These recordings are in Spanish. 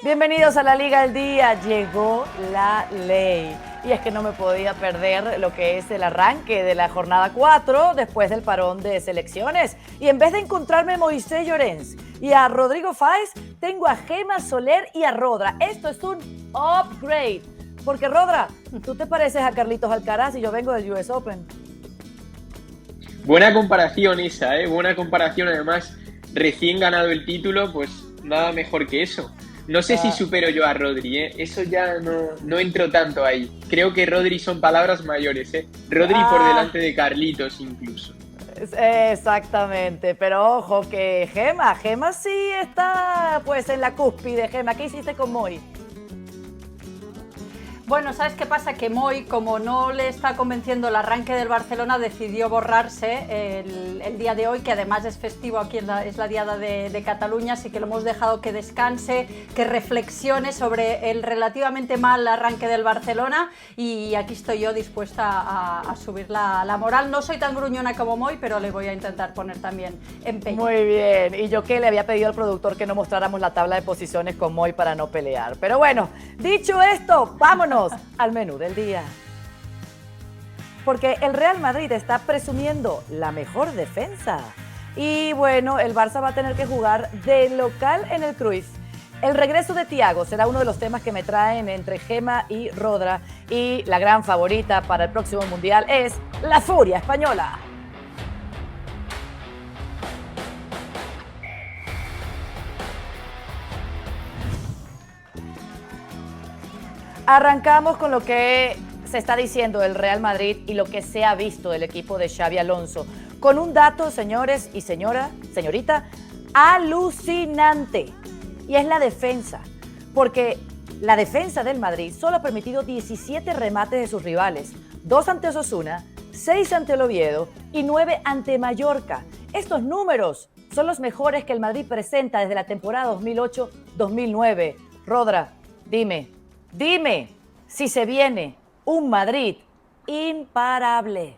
Bienvenidos a la Liga al Día. Llegó la ley. Y es que no me podía perder lo que es el arranque de la jornada 4 después del parón de selecciones. Y en vez de encontrarme a Moisés Llorens y a Rodrigo Fáez, tengo a Gema Soler y a Rodra. Esto es un upgrade. Porque Rodra, tú te pareces a Carlitos Alcaraz y yo vengo del US Open. Buena comparación esa, ¿eh? Buena comparación. Además, recién ganado el título, pues nada mejor que eso. No sé si supero yo a Rodri, ¿eh? Eso ya no entro tanto ahí. Creo que Rodri son palabras mayores, ¿eh? Rodri por delante de Carlitos incluso. Exactamente, pero ojo que Gema sí está pues en la cúspide. Gema, ¿qué hiciste con Moy? Bueno, ¿sabes qué pasa? Que Moy, como no le está convenciendo el arranque del Barcelona, decidió borrarse el día de hoy, que además es festivo aquí, es la Diada de Cataluña, así que lo hemos dejado que descanse, que reflexione sobre el relativamente mal arranque del Barcelona, y aquí estoy yo dispuesta a subir la moral. No soy tan gruñona como Moy, pero le voy a intentar poner también empeño. Muy bien, y yo que le había pedido al productor que no mostráramos la tabla de posiciones con Moy para no pelear. Pero bueno, dicho esto, vámonos al menú del día. Porque el Real Madrid está presumiendo la mejor defensa. Y bueno, el Barça va a tener que jugar de local en el Cruyff. El regreso de Thiago será uno de los temas que me traen entre Gema y Rodra. Y la gran favorita para el próximo Mundial es la Furia Española. Arrancamos con lo que se está diciendo del Real Madrid y lo que se ha visto del equipo de Xabi Alonso. Con un dato, señores y señorita, alucinante. Y es la defensa. Porque la defensa del Madrid solo ha permitido 17 remates de sus rivales. 2 ante Osasuna, 6 ante el Oviedo y 9 ante Mallorca. Estos números son los mejores que el Madrid presenta desde la temporada 2008-2009. Rodra, dime si se viene un Madrid imparable.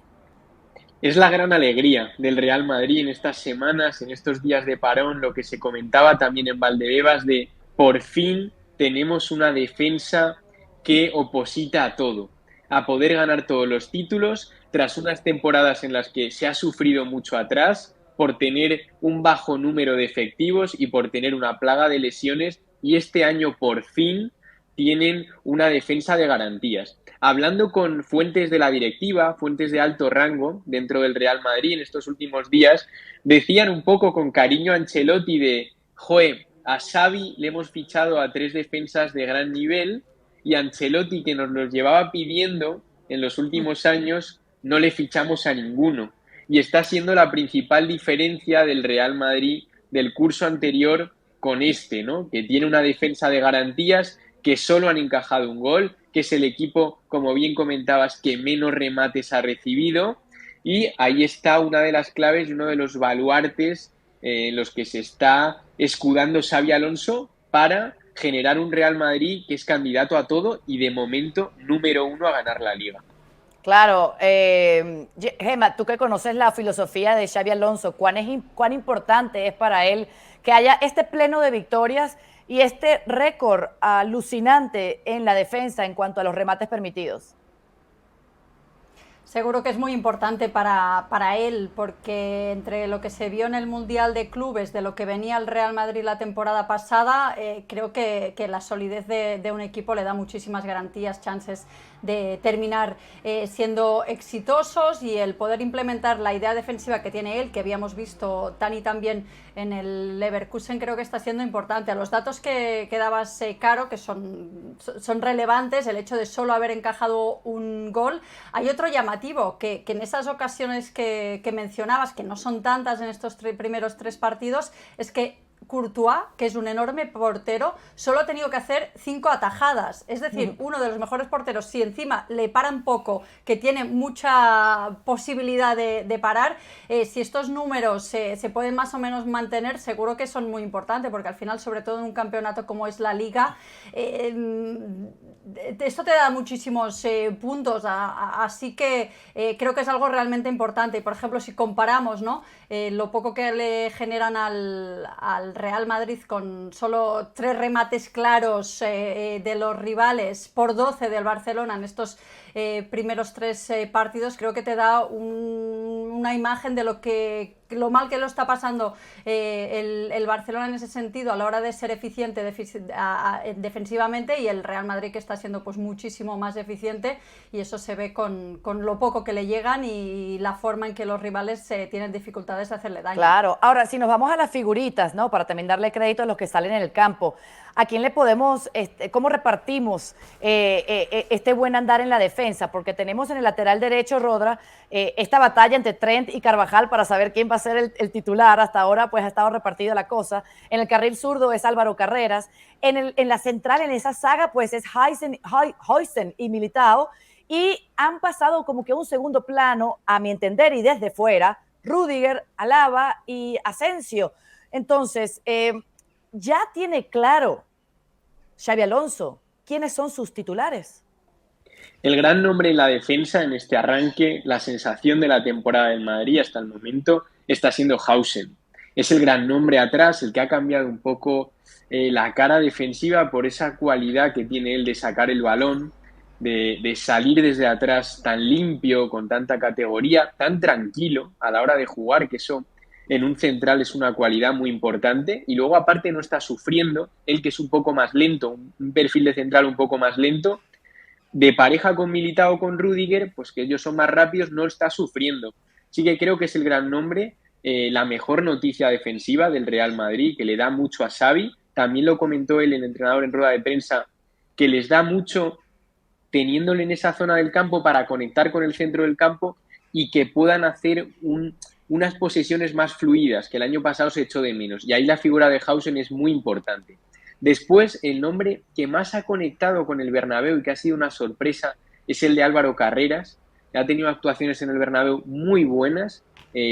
Es la gran alegría del Real Madrid en estas semanas, en estos días de parón, lo que se comentaba también en Valdebebas de por fin tenemos una defensa que oposita a todo, a poder ganar todos los títulos tras unas temporadas en las que se ha sufrido mucho atrás por tener un bajo número de efectivos y por tener una plaga de lesiones, y este año por fin tienen una defensa de garantías. Hablando con fuentes de la directiva, fuentes de alto rango dentro del Real Madrid en estos últimos días, decían un poco con cariño a Ancelotti de, joe, a Xavi le hemos fichado a 3 defensas de gran nivel y a Ancelotti, que nos los llevaba pidiendo en los últimos años, no le fichamos a ninguno. Y está siendo la principal diferencia del Real Madrid del curso anterior con este, ¿no? Que tiene una defensa de garantías, que solo han encajado un gol, que es el equipo, como bien comentabas, que menos remates ha recibido, y ahí está una de las claves y uno de los baluartes en los que se está escudando Xabi Alonso para generar un Real Madrid que es candidato a todo y de momento número 1 a ganar la Liga. Claro, Gema, tú que conoces la filosofía de Xabi Alonso, ¿cuán importante es para él que haya este pleno de victorias y este récord alucinante en la defensa en cuanto a los remates permitidos? Seguro que es muy importante para él, porque entre lo que se vio en el Mundial de Clubes, de lo que venía el Real Madrid la temporada pasada, creo que la solidez de un equipo le da muchísimas garantías, chances de terminar siendo exitosos, y el poder implementar la idea defensiva que tiene él, que habíamos visto tan y tan bien en el Leverkusen, creo que está siendo importante. A los datos que dabas, Caro, que son relevantes, el hecho de solo haber encajado un gol, hay otro llamativo, que en esas ocasiones que mencionabas, que no son tantas en estos primeros 3 partidos, es que Courtois, que es un enorme portero, solo ha tenido que hacer 5 atajadas. Es decir, uno de los mejores porteros, si encima le paran poco, que tiene mucha posibilidad de parar, si estos números se pueden más o menos mantener, seguro que son muy importantes, porque al final, sobre todo en un campeonato como es la Liga, esto te da muchísimos puntos, así que creo que es algo realmente importante. Y por ejemplo, si comparamos, ¿no?, lo poco que le generan al Real Madrid con solo 3 remates claros de los rivales por 12 del Barcelona en estos primeros 3 partidos, creo que te da una imagen de lo mal que lo está pasando el Barcelona en ese sentido a la hora de ser eficiente defensivamente, y el Real Madrid que está siendo pues muchísimo más eficiente, y eso se ve con lo poco que le llegan y la forma en que los rivales tienen dificultades de hacerle daño. Claro. Ahora, si nos vamos a las figuritas, ¿no? Para también darle crédito a los que salen en el campo, ¿a quién le podemos, cómo repartimos este buen andar en la defensa? Porque tenemos en el lateral derecho, Rodra, esta batalla entre Trent y Carvajal para saber quién va a ser el titular. Hasta ahora pues ha estado repartida la cosa. En el carril zurdo es Álvaro Carreras. En la central, en esa saga, pues es Huijsen y Militao. Y han pasado como que a un segundo plano, a mi entender, y desde fuera, Rüdiger, Alaba y Asensio. Entonces, ya tiene claro Xabi Alonso quiénes son sus titulares. El gran nombre en la defensa en este arranque, la sensación de la temporada del Madrid hasta el momento, está siendo Huijsen. Es el gran nombre atrás, el que ha cambiado un poco la cara defensiva por esa cualidad que tiene él de sacar el balón, de salir desde atrás tan limpio, con tanta categoría, tan tranquilo a la hora de jugar, que eso en un central es una cualidad muy importante. Y luego aparte no está sufriendo, él que es un poco más lento, un perfil de central un poco más lento, de pareja con Militao o con Rüdiger, pues que ellos son más rápidos, no está sufriendo. Sí que creo que es el gran nombre, la mejor noticia defensiva del Real Madrid, que le da mucho a Xavi. También lo comentó él, el entrenador, en rueda de prensa, que les da mucho teniéndole en esa zona del campo para conectar con el centro del campo y que puedan hacer unas posesiones más fluidas, que el año pasado se echó de menos. Y ahí la figura de Huijsen es muy importante. Después, el nombre que más ha conectado con el Bernabéu y que ha sido una sorpresa es el de Álvaro Carreras, que ha tenido actuaciones en el Bernabéu muy buenas,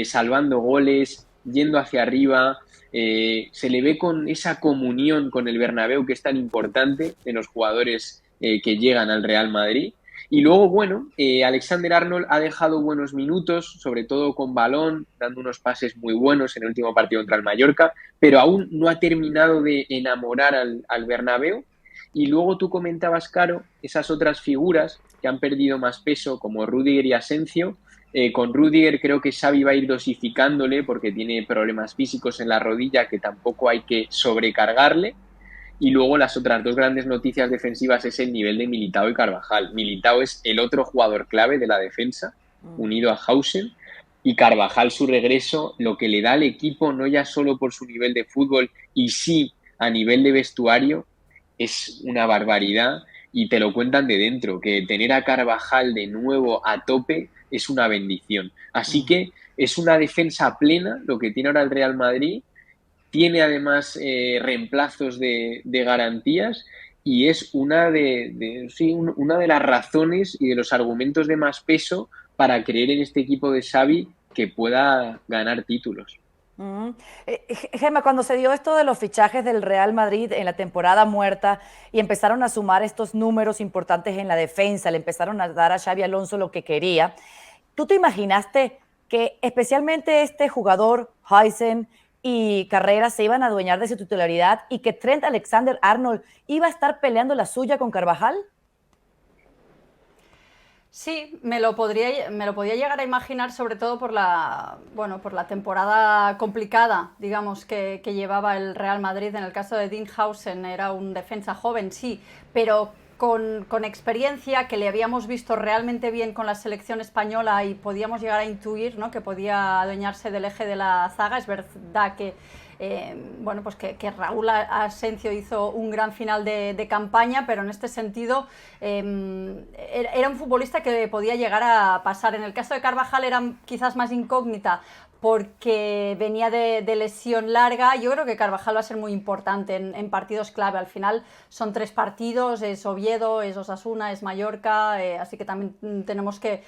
salvando goles, yendo hacia arriba. Se le ve con esa comunión con el Bernabéu que es tan importante de los jugadores que llegan al Real Madrid. Y luego, bueno, Alexander-Arnold ha dejado buenos minutos, sobre todo con balón, dando unos pases muy buenos en el último partido contra el Mallorca, pero aún no ha terminado de enamorar al Bernabéu. Y luego tú comentabas, Caro, esas otras figuras que han perdido más peso, como Rüdiger y Asensio. Con Rüdiger creo que Xavi va a ir dosificándole porque tiene problemas físicos en la rodilla que tampoco hay que sobrecargarle. Y luego las otras dos grandes noticias defensivas es el nivel de Militao y Carvajal. Militao es el otro jugador clave de la defensa, unido a Huijsen, y Carvajal, su regreso, lo que le da al equipo, no ya solo por su nivel de fútbol, y sí a nivel de vestuario, es una barbaridad. Y te lo cuentan de dentro, que tener a Carvajal de nuevo a tope es una bendición. Así que es una defensa plena lo que tiene ahora el Real Madrid. Tiene además reemplazos de garantías y es una una de las razones y de los argumentos de más peso para creer en este equipo de Xavi que pueda ganar títulos. Gemma, cuando se dio esto de los fichajes del Real Madrid en la temporada muerta y empezaron a sumar estos números importantes en la defensa, le empezaron a dar a Xabi Alonso lo que quería, ¿tú te imaginaste que especialmente este jugador, Huijsen y Carreras, se iban a adueñar de su titularidad y que Trent Alexander-Arnold iba a estar peleando la suya con Carvajal? Sí, me lo podía llegar a imaginar, sobre todo por la temporada complicada, digamos, que llevaba el Real Madrid. En el caso de Dean Huijsen era un defensa joven, sí, pero con experiencia, que le habíamos visto realmente bien con la selección española y podíamos llegar a intuir, ¿no?, que podía adueñarse del eje de la zaga. Es verdad que que Raúl Asensio hizo un gran final de campaña, pero en este sentido era un futbolista que podía llegar a pasar. En el caso de Carvajal era quizás más incógnita porque venía de lesión larga. Yo creo que Carvajal va a ser muy importante en partidos clave. Al final son 3 partidos, es Oviedo, es Osasuna, es Mallorca, así que también tenemos que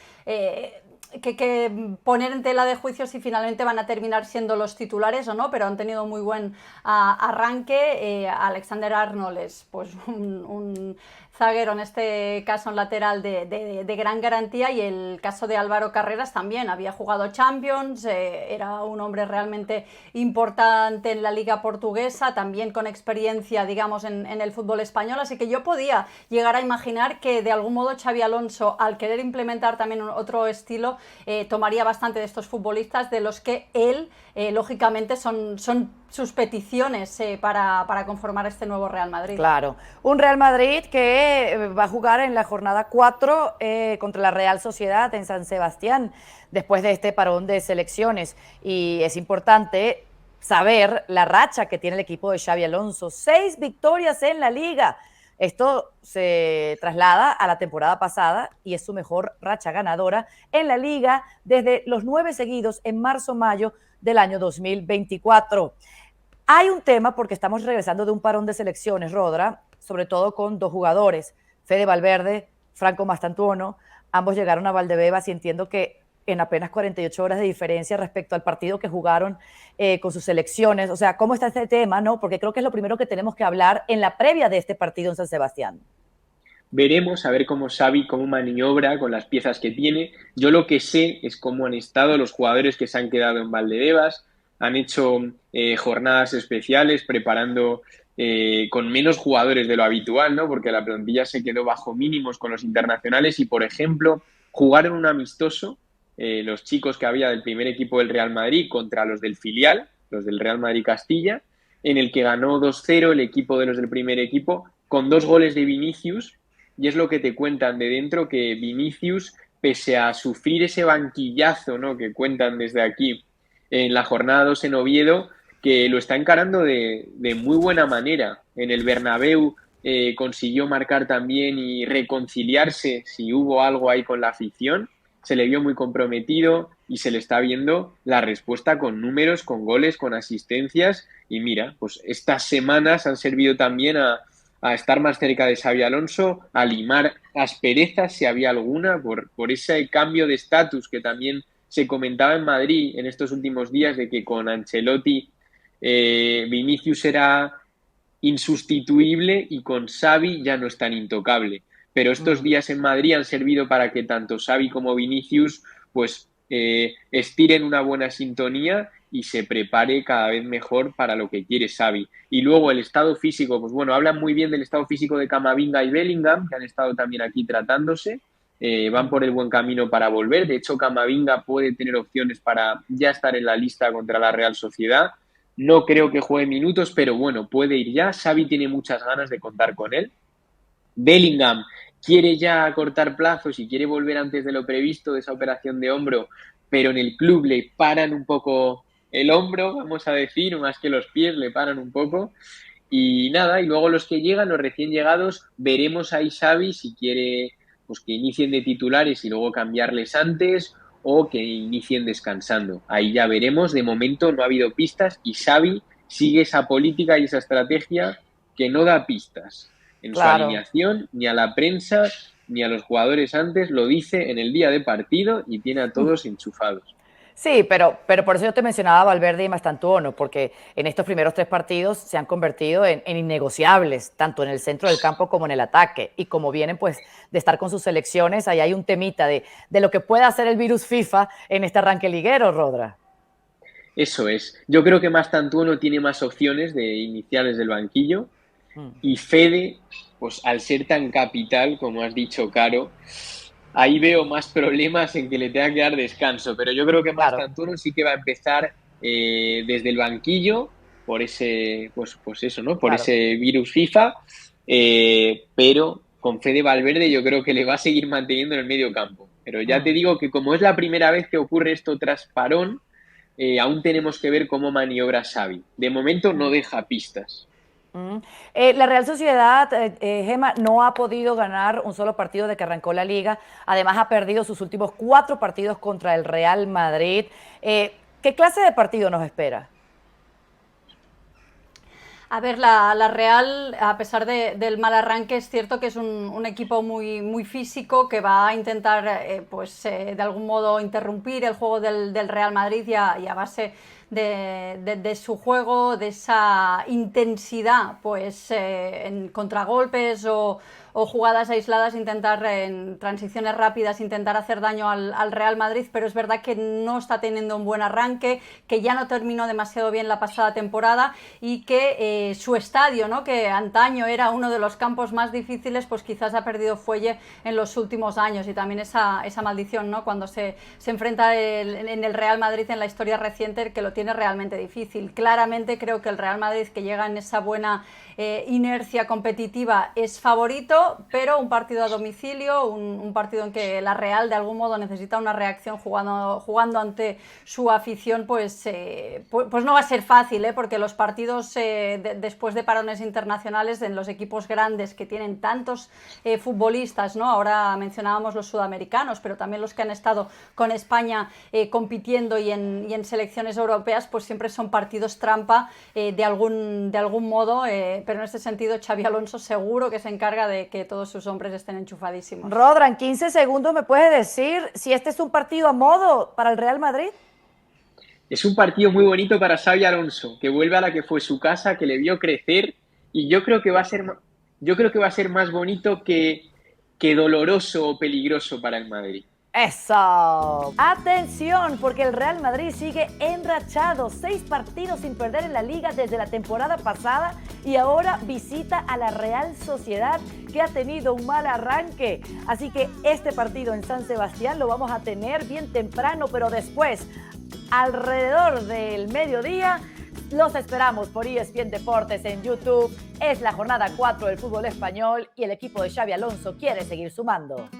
poner en tela de juicio si finalmente van a terminar siendo los titulares o no, pero han tenido muy buen arranque. Alexander Arnold es pues un zaguero, en este caso un lateral de gran garantía, y el caso de Álvaro Carreras también, había jugado Champions, era un hombre realmente importante en la liga portuguesa, también con experiencia, digamos, en el fútbol español, así que yo podía llegar a imaginar que de algún modo Xabi Alonso, al querer implementar también otro estilo, tomaría bastante de estos futbolistas, de los que él, lógicamente, son sus peticiones para conformar este nuevo Real Madrid. Claro, un Real Madrid que va a jugar en la jornada 4 contra la Real Sociedad en San Sebastián, después de este parón de selecciones. Y es importante saber la racha que tiene el equipo de Xabi Alonso. 6 victorias en la Liga. Esto se traslada a la temporada pasada y es su mejor racha ganadora en la Liga desde los 9 seguidos en marzo-mayo del año 2024. Hay un tema porque estamos regresando de un parón de selecciones, Rodra, sobre todo con 2 jugadores, Fede Valverde, Franco Mastantuono, ambos llegaron a Valdebebas y entiendo que en apenas 48 horas de diferencia respecto al partido que jugaron con sus selecciones. O sea, ¿cómo está este tema? ¿No? Porque creo que es lo primero que tenemos que hablar en la previa de este partido en San Sebastián. Veremos a ver cómo Xavi, cómo maniobra con las piezas que tiene. Yo lo que sé es cómo han estado los jugadores que se han quedado en Valdebebas. Han hecho jornadas especiales preparando con menos jugadores de lo habitual, ¿no? Porque la plantilla se quedó bajo mínimos con los internacionales y, por ejemplo, jugaron un amistoso los chicos que había del primer equipo del Real Madrid contra los del filial, los del Real Madrid Castilla, en el que ganó 2-0 el equipo de los del primer equipo con 2 goles de Vinicius. Y es lo que te cuentan de dentro, que Vinicius, pese a sufrir ese banquillazo, ¿no?, que cuentan desde aquí en la jornada 2 en Oviedo, que lo está encarando de muy buena manera. En el Bernabéu consiguió marcar también y reconciliarse, si hubo algo ahí con la afición. Se le vio muy comprometido y se le está viendo la respuesta con números, con goles, con asistencias. Y mira, pues estas semanas han servido también a estar más cerca de Xabi Alonso, a limar asperezas, si había alguna, por ese cambio de estatus que también se comentaba en Madrid en estos últimos días, de que con Ancelotti Vinicius era insustituible y con Xavi ya no es tan intocable. Pero estos días en Madrid han servido para que tanto Xavi como Vinicius pues estiren una buena sintonía y se prepare cada vez mejor para lo que quiere Xavi. Y luego el estado físico, pues bueno, hablan muy bien del estado físico de Camavinga y Bellingham, que han estado también aquí tratándose. Van por el buen camino para volver. De hecho, Camavinga puede tener opciones para ya estar en la lista contra la Real Sociedad. No creo que juegue minutos, pero bueno, puede ir ya. Xavi tiene muchas ganas de contar con él. Bellingham quiere ya cortar plazos y quiere volver antes de lo previsto de esa operación de hombro, pero en el club le paran un poco el hombro, vamos a decir, más que los pies, le paran un poco. Y nada, y luego los que llegan, los recién llegados, veremos ahí Xavi si quiere pues que inicien de titulares y luego cambiarles antes, o que inicien descansando. Ahí ya veremos. De momento no ha habido pistas y Xavi sigue esa política y esa estrategia que no da pistas en su alineación, ni a la prensa, ni a los jugadores antes. Lo dice en el día de partido y tiene a todos enchufados. Sí, pero por eso yo te mencionaba a Valverde y Mastantuono, porque en estos primeros 3 partidos se han convertido en innegociables, tanto en el centro del campo como en el ataque. Y como vienen pues de estar con sus selecciones, ahí hay un temita de lo que puede hacer el virus FIFA en este arranque liguero, Rodra. Eso es. Yo creo que Mastantuono tiene más opciones de iniciales del banquillo. Y Fede, pues al ser tan capital, como has dicho, Caro, ahí veo más problemas en que le tenga que dar descanso. Pero yo creo que Mastantuono sí que va a empezar desde el banquillo por ese, pues eso, ¿no? Por ese virus FIFA. Pero con Fede Valverde yo creo que le va a seguir manteniendo en el medio campo. Pero ya te digo que como es la primera vez que ocurre esto tras parón, aún tenemos que ver cómo maniobra Xavi. De momento no deja pistas. La Real Sociedad, Gemma, no ha podido ganar un solo partido de que arrancó la Liga. Además, ha perdido sus últimos 4 partidos contra el Real Madrid. ¿Qué clase de partido nos espera? A ver, la Real, a pesar del mal arranque, es cierto que es un equipo muy físico que va a intentar, de algún modo interrumpir el juego del Real Madrid y a base de su juego, de esa intensidad, pues en contragolpes o jugadas aisladas, intentar en transiciones rápidas, intentar hacer daño al Real Madrid, pero es verdad que no está teniendo un buen arranque, que ya no terminó demasiado bien la pasada temporada y que su estadio, ¿no?, que antaño era uno de los campos más difíciles, pues quizás ha perdido fuelle en los últimos años, y también esa maldición, ¿no?, cuando se enfrenta en el Real Madrid en la historia reciente, que lo tiene realmente difícil. Claramente creo que el Real Madrid, que llega en esa buena inercia competitiva, es favorito, pero un partido a domicilio, un partido en que la Real de algún modo necesita una reacción jugando ante su afición, pues no va a ser fácil, porque los partidos después de parones internacionales en los equipos grandes que tienen tantos futbolistas, ¿no? Ahora mencionábamos los sudamericanos, pero también los que han estado con España compitiendo y en selecciones europeas, pues siempre son partidos trampa de algún modo, pero en este sentido Xabi Alonso seguro que se encarga de que todos sus hombres estén enchufadísimos. Rodra, en 15 segundos me puedes decir si este es un partido a modo para el Real Madrid. Es un partido muy bonito para Xabi Alonso, que vuelve a la que fue su casa, que le vio crecer, y yo creo que va a ser más bonito que doloroso o peligroso para el Madrid. ¡Eso! Atención, porque el Real Madrid sigue enrachado. 6 partidos sin perder en la Liga desde la temporada pasada y ahora visita a la Real Sociedad, que ha tenido un mal arranque. Así que este partido en San Sebastián lo vamos a tener bien temprano, pero después, alrededor del mediodía, los esperamos por ESPN Deportes en YouTube. Es la jornada 4 del fútbol español y el equipo de Xabi Alonso quiere seguir sumando.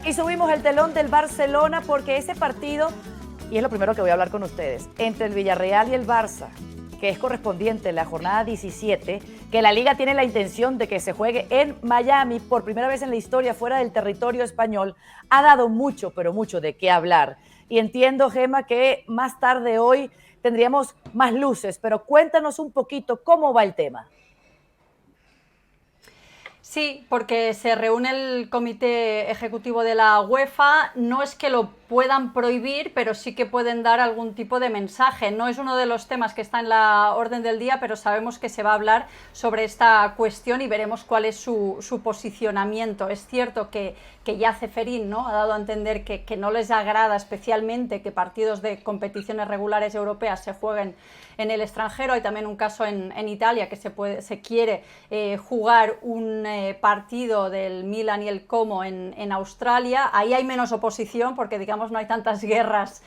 Y subimos el telón del Barcelona porque ese partido, y es lo primero que voy a hablar con ustedes, entre el Villarreal y el Barça, que es correspondiente en la jornada 17, que la Liga tiene la intención de que se juegue en Miami por primera vez en la historia fuera del territorio español, ha dado mucho, pero mucho de qué hablar. Y entiendo, Gemma, que más tarde hoy tendríamos más luces, pero cuéntanos un poquito cómo va el tema. Sí, porque se reúne el comité ejecutivo de la UEFA. No es que lo puedan prohibir, pero sí que pueden dar algún tipo de mensaje. No es uno de los temas que está en la orden del día, pero sabemos que se va a hablar sobre esta cuestión y veremos cuál es su posicionamiento. Es cierto que ya Ceferín, ¿no?, ha dado a entender que no les agrada especialmente que partidos de competiciones regulares europeas se jueguen en el extranjero. Hay también un caso en Italia que se quiere jugar un partido del Milan y el Como en Australia. Ahí hay menos oposición porque, digamos, no hay tantas guerras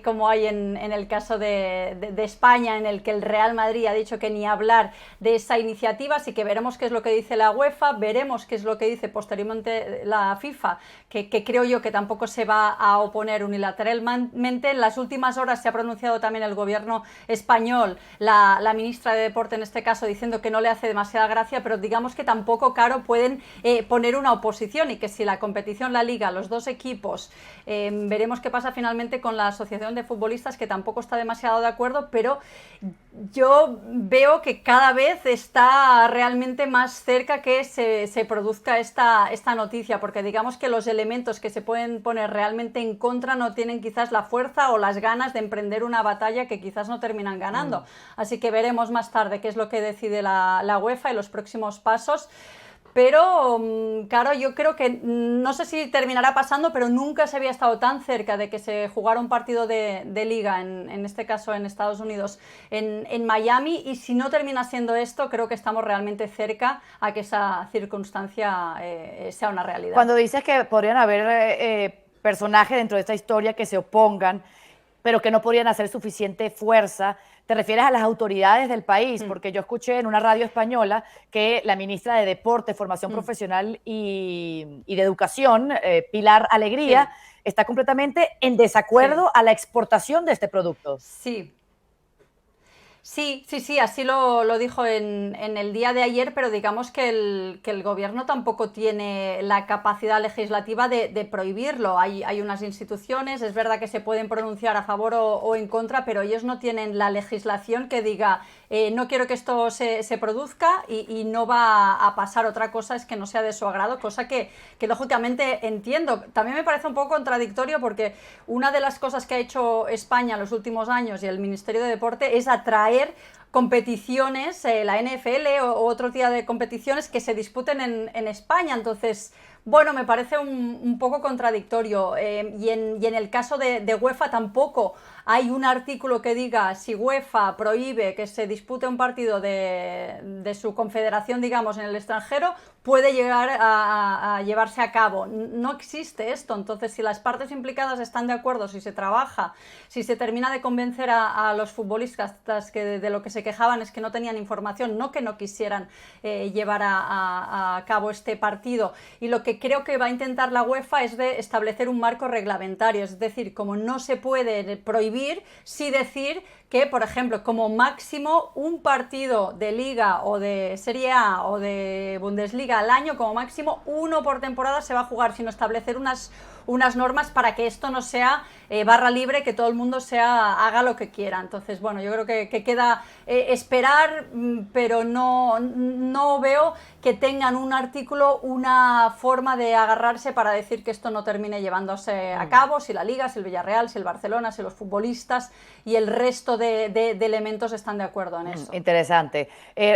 como hay en el caso de España, en el que el Real Madrid ha dicho que ni hablar de esa iniciativa. Así que veremos qué es lo que dice la UEFA, veremos qué es lo que dice posteriormente la FIFA, que creo yo que tampoco se va a oponer unilateralmente. En las últimas horas se ha pronunciado también el gobierno español, la ministra de Deporte en este caso, diciendo que no le hace demasiada gracia, pero digamos que tampoco, Caro, pueden poner una oposición, y que si la competición, la Liga, los dos equipos, veremos qué pasa finalmente con la Asociación de Futbolistas, que tampoco está demasiado de acuerdo, pero yo veo que cada vez está realmente más cerca que se produzca esta noticia, porque digamos que los elementos que se pueden poner realmente en contra no tienen quizás la fuerza o las ganas de emprender una batalla que quizás no terminan ganando. Así que veremos más tarde qué es lo que decide la UEFA y los próximos pasos. Pero, claro, yo creo que, no sé si terminará pasando, pero nunca se había estado tan cerca de que se jugara un partido de Liga, en este caso en Estados Unidos, en Miami, y si no termina siendo esto, creo que estamos realmente cerca a que esa circunstancia sea una realidad. Cuando dices que podrían haber personajes dentro de esta historia que se opongan, pero que no podrían hacer suficiente fuerza, ¿te refieres a las autoridades del país? Porque yo escuché en una radio española que la ministra de Deporte, Formación Profesional y de Educación, Pilar Alegría, está completamente en desacuerdo a la exportación de este producto. Sí. Sí, así lo dijo en el día de ayer, pero digamos que el gobierno tampoco tiene la capacidad legislativa de prohibirlo. Hay unas instituciones, es verdad que se pueden pronunciar a favor o en contra, pero ellos no tienen la legislación que diga no quiero que esto se produzca y no va a pasar. Otra cosa es que no sea de su agrado, cosa que lógicamente entiendo. También me parece un poco contradictorio porque una de las cosas que ha hecho España en los últimos años y el Ministerio de Deporte es atraer competiciones, la NFL o otro tipo de competiciones que se disputen en España. Entonces, bueno, me parece un poco contradictorio. Y en el caso de UEFA tampoco hay un artículo que diga si UEFA prohíbe que se dispute un partido de su confederación, digamos, en el extranjero, puede llegar a llevarse a cabo. No existe esto. Entonces, si las partes implicadas están de acuerdo, si se trabaja, si se termina de convencer a los futbolistas que de lo que se quejaban es que no tenían información, no que no quisieran llevar a cabo este partido. Y lo que creo que va a intentar la UEFA es de establecer un marco reglamentario, es decir, como no se puede prohibir, sí decir que, por ejemplo, como máximo un partido de Liga o de Serie A o de Bundesliga al año, como máximo uno por temporada se va a jugar, sino establecer unas normas para que esto no sea barra libre, que todo el mundo haga lo que quiera. Entonces, bueno, yo creo que queda esperar, pero no veo que tengan un artículo, una forma de agarrarse para decir que esto no termine llevándose a cabo, si la Liga, si el Villarreal, si el Barcelona, si los futbolistas y el resto de elementos están de acuerdo en eso. Interesante.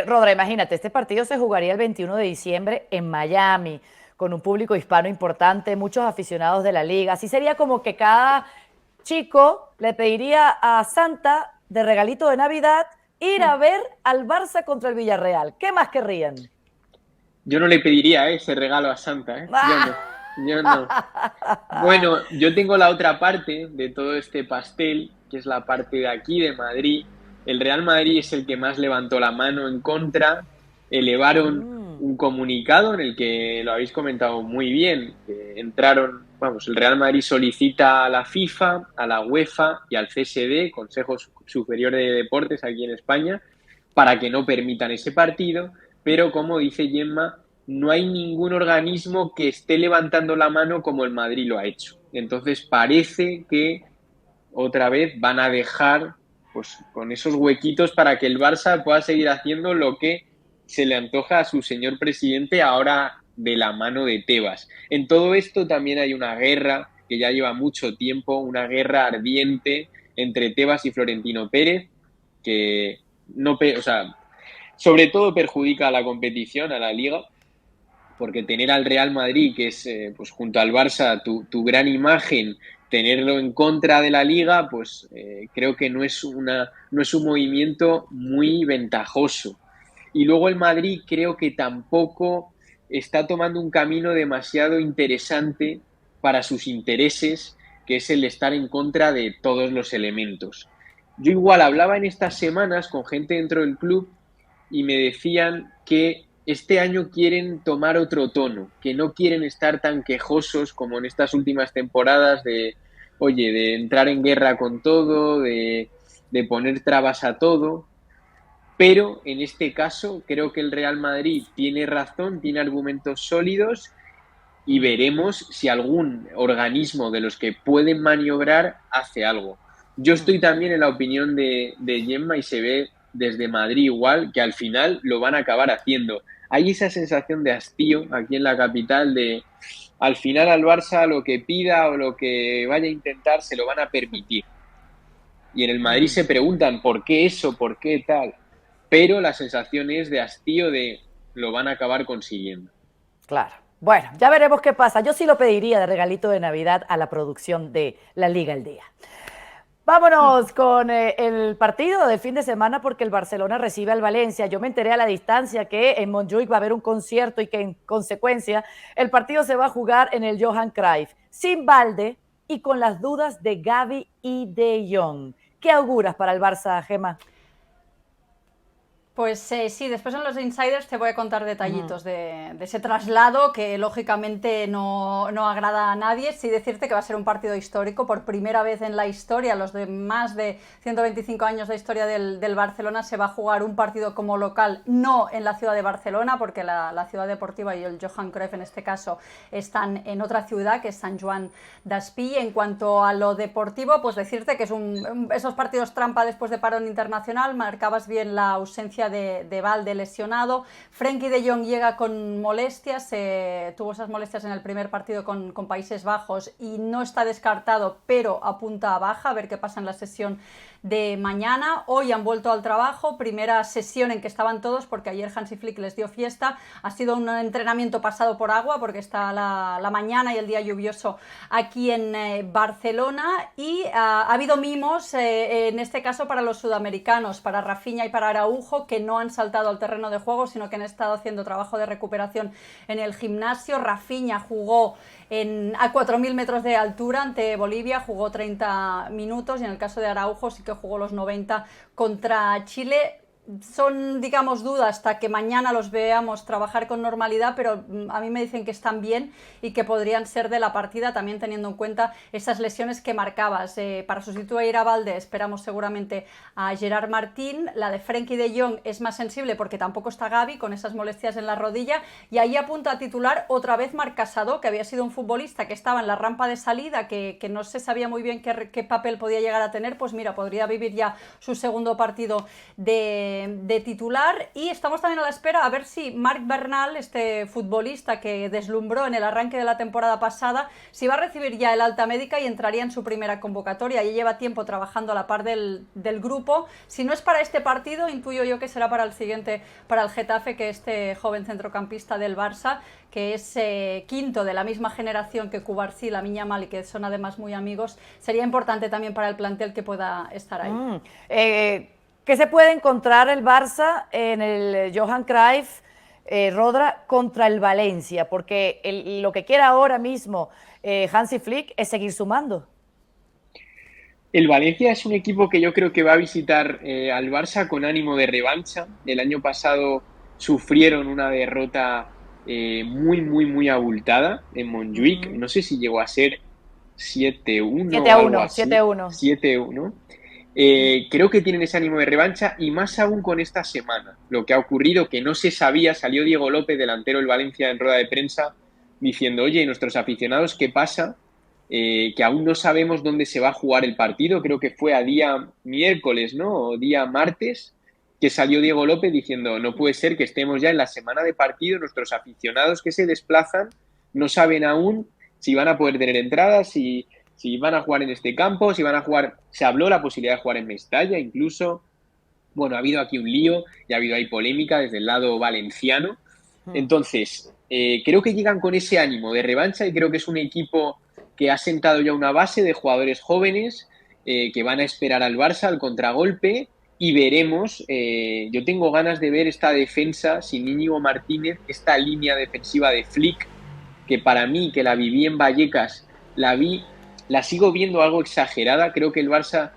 Rodra, imagínate, este partido se jugaría el 21 de diciembre en Miami, con un público hispano importante, muchos aficionados de la liga. Así sería como que cada chico le pediría a Santa de regalito de Navidad ir a ver al Barça contra el Villarreal. ¿Qué más querrían? Yo no le pediría ese regalo a Santa, ¿eh? Yo no. Bueno, yo tengo la otra parte de todo este pastel, que es la parte de aquí, de Madrid. El Real Madrid es el que más levantó la mano en contra. Elevaron un comunicado en el que lo habéis comentado muy bien, que entraron, vamos, el Real Madrid solicita a la FIFA, a la UEFA y al CSD, Consejo Superior de Deportes aquí en España, para que no permitan ese partido, pero como dice Gemma, no hay ningún organismo que esté levantando la mano como el Madrid lo ha hecho. Entonces parece que otra vez van a dejar pues con esos huequitos para que el Barça pueda seguir haciendo lo que se le antoja a su señor presidente ahora de la mano de Tebas. En todo esto también hay una guerra que ya lleva mucho tiempo, una guerra ardiente entre Tebas y Florentino Pérez, que no, o sea, sobre todo perjudica a la competición, a la liga, porque tener al Real Madrid, que es pues junto al Barça tu gran imagen, tenerlo en contra de la liga, pues creo que no es un movimiento muy ventajoso. Y luego el Madrid creo que tampoco está tomando un camino demasiado interesante para sus intereses, que es el estar en contra de todos los elementos. Yo igual hablaba en estas semanas con gente dentro del club y me decían que este año quieren tomar otro tono, que no quieren estar tan quejosos como en estas últimas temporadas de entrar en guerra con todo, de poner trabas a todo. Pero en este caso creo que el Real Madrid tiene razón, tiene argumentos sólidos y veremos si algún organismo de los que pueden maniobrar hace algo. Yo estoy también en la opinión de Gemma y se ve desde Madrid igual que al final lo van a acabar haciendo. Hay esa sensación de hastío aquí en la capital de al final al Barça lo que pida o lo que vaya a intentar se lo van a permitir. Y en el Madrid se preguntan por qué eso, por qué tal. Pero la sensación es de hastío de lo van a acabar consiguiendo. Claro. Bueno, ya veremos qué pasa. Yo sí lo pediría de regalito de Navidad a la producción de La Liga al Día. Vámonos con el partido del fin de semana porque el Barcelona recibe al Valencia. Yo me enteré a la distancia que en Montjuic va a haber un concierto y que en consecuencia el partido se va a jugar en el Johan Cruyff, sin Balde y con las dudas de Gavi y de Jong. ¿Qué auguras para el Barça, Gemma? Pues sí, después en los Insiders te voy a contar detallitos de ese traslado que lógicamente no agrada a nadie. Sí decirte que va a ser un partido histórico, por primera vez en la historia, los de más de 125 años de historia del Barcelona, se va a jugar un partido como local, no en la ciudad de Barcelona, porque la ciudad deportiva y el Johan Cruyff en este caso están en otra ciudad, que es Sant Joan d'Espí. En cuanto a lo deportivo, pues decirte que es esos partidos trampa después de parón internacional. Marcabas bien la ausencia de Valde lesionado. Frenkie de Jong llega con molestias, tuvo esas molestias en el primer partido con Países Bajos y no está descartado, pero apunta a baja, a ver qué pasa en la sesión de mañana. Hoy han vuelto al trabajo, primera sesión en que estaban todos, porque ayer Hansi Flick les dio fiesta. Ha sido un entrenamiento pasado por agua, porque está la mañana y el día lluvioso aquí en Barcelona, y ha habido mimos, en este caso para los sudamericanos, para Rafinha y para Araujo, que no han saltado al terreno de juego, sino que han estado haciendo trabajo de recuperación en el gimnasio. Rafinha jugó a 4.000 metros de altura ante Bolivia, jugó 30 minutos, y en el caso de Araujo sí que jugó los 90 contra Chile. Son, digamos, dudas hasta que mañana los veamos trabajar con normalidad, pero a mí me dicen que están bien y que podrían ser de la partida, también teniendo en cuenta esas lesiones que marcabas. Para sustituir a Valde esperamos seguramente a Gerard Martín. La de Frenkie de Jong es más sensible porque tampoco está Gavi, con esas molestias en la rodilla, y ahí apunta a titular otra vez Marc Casado, que había sido un futbolista que estaba en la rampa de salida, que no se sabía muy bien qué papel podía llegar a tener. Pues mira, podría vivir ya su segundo partido de titular. Y estamos también a la espera a ver si Marc Bernal, este futbolista que deslumbró en el arranque de la temporada pasada, si va a recibir ya el alta médica y entraría en su primera convocatoria. Ya lleva tiempo trabajando a la par del grupo. Si no es para este partido, intuyo yo que será para el siguiente, para el Getafe, que este joven centrocampista del Barça, que es quinto de la misma generación que Cubarsí, Lamine Yamal, y que son además muy amigos, sería importante también para el plantel que pueda estar ahí. ¿Qué se puede encontrar el Barça en el Johan Cruyff, Rodra, contra el Valencia? Porque lo que quiere ahora mismo Hansi Flick es seguir sumando. El Valencia es un equipo que yo creo que va a visitar al Barça con ánimo de revancha. El año pasado sufrieron una derrota muy abultada en Montjuic. No sé si llegó a ser 7-1 o algo así. 7-1. Creo que tienen ese ánimo de revancha, y más aún con esta semana. Lo que ha ocurrido, que no se sabía, salió Diego López, delantero del Valencia, en rueda de prensa, diciendo: oye, nuestros aficionados, ¿qué pasa? Que aún no sabemos dónde se va a jugar el partido. Creo que fue a día miércoles, ¿no? O día martes, que salió Diego López diciendo: no puede ser que estemos ya en la semana de partido, nuestros aficionados que se desplazan no saben aún si van a poder tener entradas, si van a jugar en este campo, si van a jugar. Se habló la posibilidad de jugar en Mestalla incluso. Bueno, ha habido aquí un lío y ha habido ahí polémica desde el lado valenciano. Entonces, creo que llegan con ese ánimo de revancha, y creo que es un equipo que ha sentado ya una base de jugadores jóvenes que van a esperar al Barça, al contragolpe, y veremos. Yo tengo ganas de ver esta defensa sin Íñigo Martínez, esta línea defensiva de Flick, que para mí, que la viví en Vallecas, la sigo viendo algo exagerada. Creo que el Barça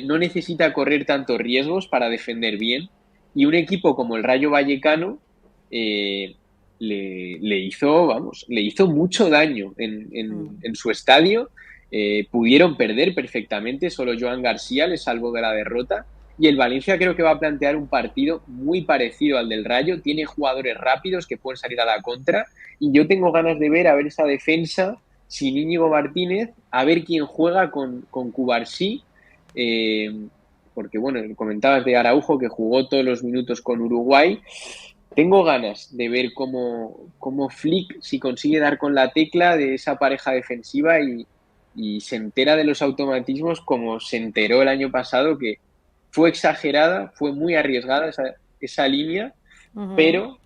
no necesita correr tantos riesgos para defender bien, y un equipo como el Rayo Vallecano le hizo mucho daño en su estadio. Pudieron perder perfectamente, solo Joan García les salvó de la derrota, y el Valencia creo que va a plantear un partido muy parecido al del Rayo. Tiene jugadores rápidos que pueden salir a la contra, y yo tengo ganas de ver esa defensa sin Íñigo Martínez, a ver quién juega con Cubarsí, porque bueno, comentabas de Araujo, que jugó todos los minutos con Uruguay. Tengo ganas de ver cómo Flick, si consigue dar con la tecla de esa pareja defensiva y se entera de los automatismos, como se enteró el año pasado, que fue exagerada, fue muy arriesgada esa línea, pero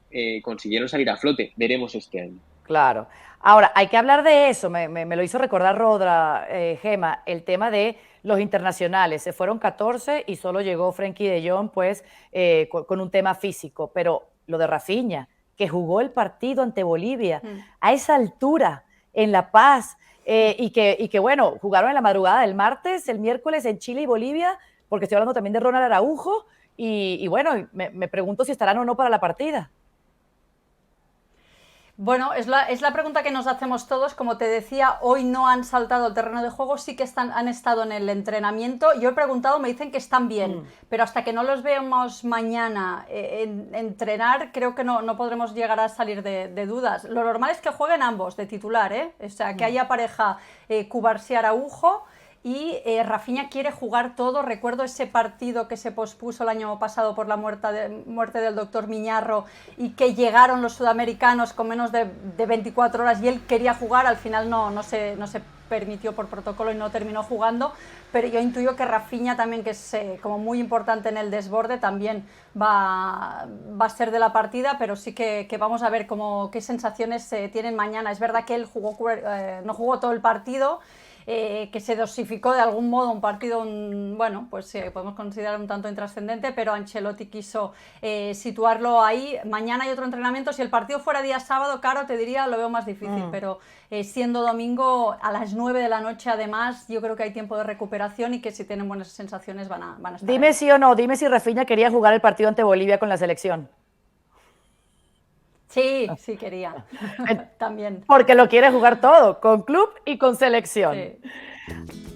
consiguieron salir a flote. Veremos este año. Claro. Ahora, hay que hablar de eso, me lo hizo recordar Rodra, Gema, el tema de los internacionales. Se fueron 14 y solo llegó Frenkie de Jong, pues, con un tema físico. Pero lo de Rafinha, que jugó el partido ante Bolivia a esa altura, en La Paz, y que, bueno, jugaron en la madrugada del martes, el miércoles en Chile y Bolivia, porque estoy hablando también de Ronald Araujo, y bueno, me pregunto si estarán o no para la partida. Bueno, es la pregunta que nos hacemos todos. Como te decía, hoy no han saltado al terreno de juego, sí que han estado en el entrenamiento. Yo he preguntado, me dicen que están bien, pero hasta que no los veamos mañana entrenar, creo que no podremos llegar a salir de dudas. Lo normal es que jueguen ambos de titular, O sea, que haya pareja Cubarsí-Araujo. Y Rafinha quiere jugar todo. Recuerdo ese partido que se pospuso el año pasado por la muerte del doctor Miñarro y que llegaron los sudamericanos con menos de 24 horas y él quería jugar. Al final no se permitió por protocolo y no terminó jugando, pero yo intuyo que Rafinha también, que es como muy importante en el desborde, también va a ser de la partida, pero sí que vamos a ver qué sensaciones tienen mañana. Es verdad que él no jugó todo el partido, que se dosificó de algún modo un partido, podemos considerar un tanto intrascendente, pero Ancelotti quiso situarlo ahí. Mañana hay otro entrenamiento. Si el partido fuera día sábado, Caro, te diría, lo veo más difícil, pero siendo domingo a las 9 de la noche, además, yo creo que hay tiempo de recuperación y que si tienen buenas sensaciones van a estar Dime ahí. sí o no, dime si Rafinha quería jugar el partido ante Bolivia con la selección. Sí, quería. También. Porque lo quiere jugar todo, con club y con selección. Sí.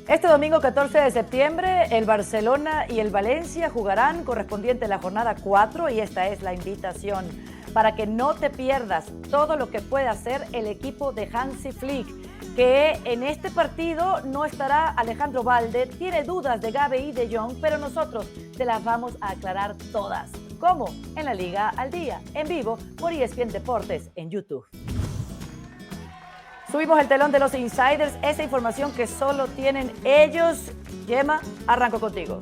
Este domingo 14 de septiembre, el Barcelona y el Valencia jugarán correspondiente a la jornada 4 y esta es la invitación para que no te pierdas todo lo que puede hacer el equipo de Hansi Flick, que en este partido no estará Alejandro Valde, tiene dudas de Gavi y de Jong, pero nosotros te las vamos a aclarar todas. ¿Cómo? En la Liga al Día, en vivo por ESPN Deportes en YouTube. Subimos el telón de los insiders, esa información que solo tienen ellos. Gemma, arranco contigo.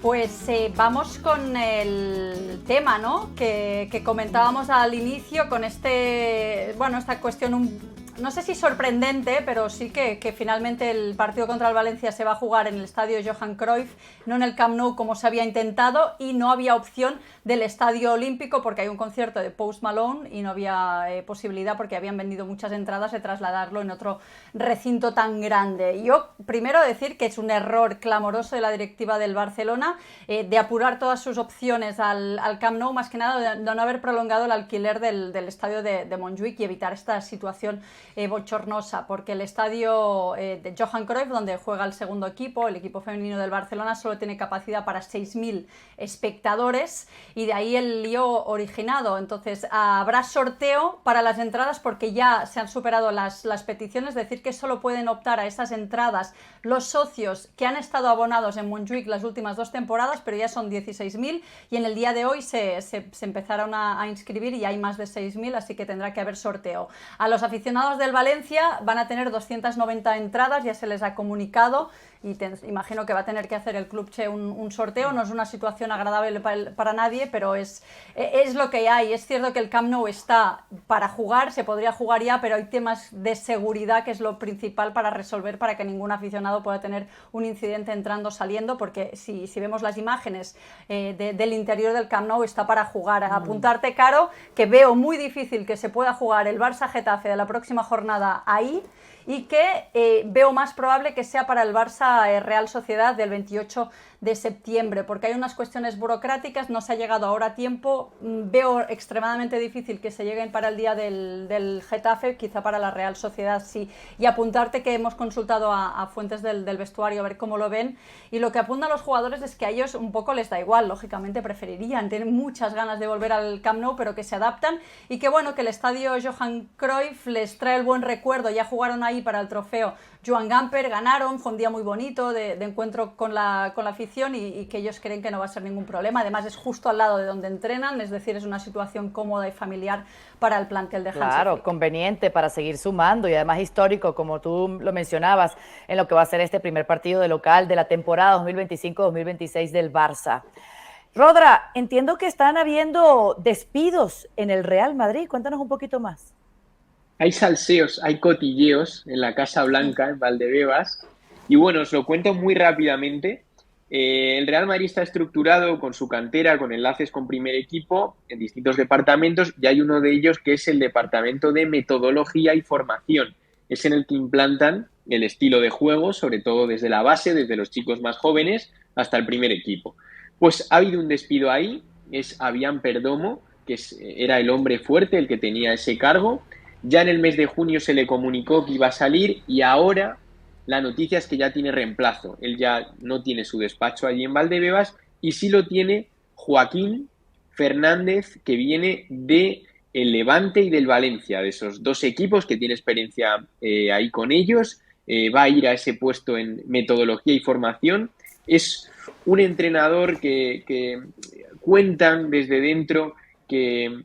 Pues vamos con el tema, ¿no? Que comentábamos al inicio con esta cuestión no sé si sorprendente, pero sí que finalmente el partido contra el Valencia se va a jugar en el estadio Johan Cruyff, no en el Camp Nou como se había intentado, y no había opción del estadio olímpico porque hay un concierto de Post Malone y no había posibilidad, porque habían vendido muchas entradas, de trasladarlo en otro recinto tan grande. Yo primero decir que es un error clamoroso de la directiva del Barcelona de apurar todas sus opciones al Camp Nou, más que nada de no haber prolongado el alquiler del estadio de Montjuïc y evitar esta situación bochornosa, porque el estadio de Johan Cruyff, donde juega el segundo equipo, el equipo femenino del Barcelona, solo tiene capacidad para 6.000 espectadores y de ahí el lío originado. Entonces habrá sorteo para las entradas porque ya se han superado las peticiones, es decir, que solo pueden optar a esas entradas los socios que han estado abonados en Montjuïc las últimas 2 temporadas, pero ya son 16.000 y en el día de hoy se empezaron a inscribir y hay más de 6.000, así que tendrá que haber sorteo. A los aficionados del Valencia van a tener 290 entradas, ya se les ha comunicado y imagino que va a tener que hacer el Club Che un sorteo. No es una situación agradable para nadie, pero es lo que hay. Es cierto que el Camp Nou está para jugar, se podría jugar ya, pero hay temas de seguridad que es lo principal para resolver, para que ningún aficionado pueda tener un incidente entrando o saliendo, porque si vemos las imágenes del interior del Camp Nou está para jugar. Apuntarte, Caro, que veo muy difícil que se pueda jugar el Barça-Getafe de la próxima jornada ahí, y que veo más probable que sea para el Barça Real Sociedad del 28 de septiembre, porque hay unas cuestiones burocráticas, no se ha llegado ahora a tiempo. Veo extremadamente difícil que se lleguen para el día del Getafe, quizá para la Real Sociedad sí. Y apuntarte que hemos consultado a fuentes del vestuario a ver cómo lo ven, y lo que apuntan los jugadores es que a ellos un poco les da igual, lógicamente preferirían, tienen muchas ganas de volver al Camp Nou, pero que se adaptan y que bueno, que el estadio Johan Cruyff les trae el buen recuerdo. Ya jugaron ahí para el trofeo Joan Gamper, ganaron, fue un día muy bonito de encuentro con la afición y que ellos creen que no va a ser ningún problema. Además es justo al lado de donde entrenan, es decir, es una situación cómoda y familiar para el plantel de Hansi Flick. Claro, conveniente para seguir sumando y además histórico, como tú lo mencionabas, en lo que va a ser este primer partido de local de la temporada 2025-2026 del Barça. Rodra, entiendo que están habiendo despidos en el Real Madrid, cuéntanos un poquito más. Hay salseos, hay cotilleos en la Casa Blanca, en Valdebebas. Y bueno, os lo cuento muy rápidamente. El Real Madrid está estructurado con su cantera, con enlaces con primer equipo en distintos departamentos, y hay uno de ellos que es el departamento de metodología y formación. Es en el que implantan el estilo de juego, sobre todo desde la base, desde los chicos más jóvenes hasta el primer equipo. Pues ha habido un despido ahí, es Avian Perdomo, que era el hombre fuerte, el que tenía ese cargo. Ya en el mes de junio se le comunicó que iba a salir y ahora la noticia es que ya tiene reemplazo. Él ya no tiene su despacho allí en Valdebebas y sí lo tiene Joaquín Fernández, que viene de el Levante y del Valencia, de esos dos equipos que tiene experiencia ahí con ellos. Va a ir a ese puesto en metodología y formación. Es un entrenador que cuentan desde dentro que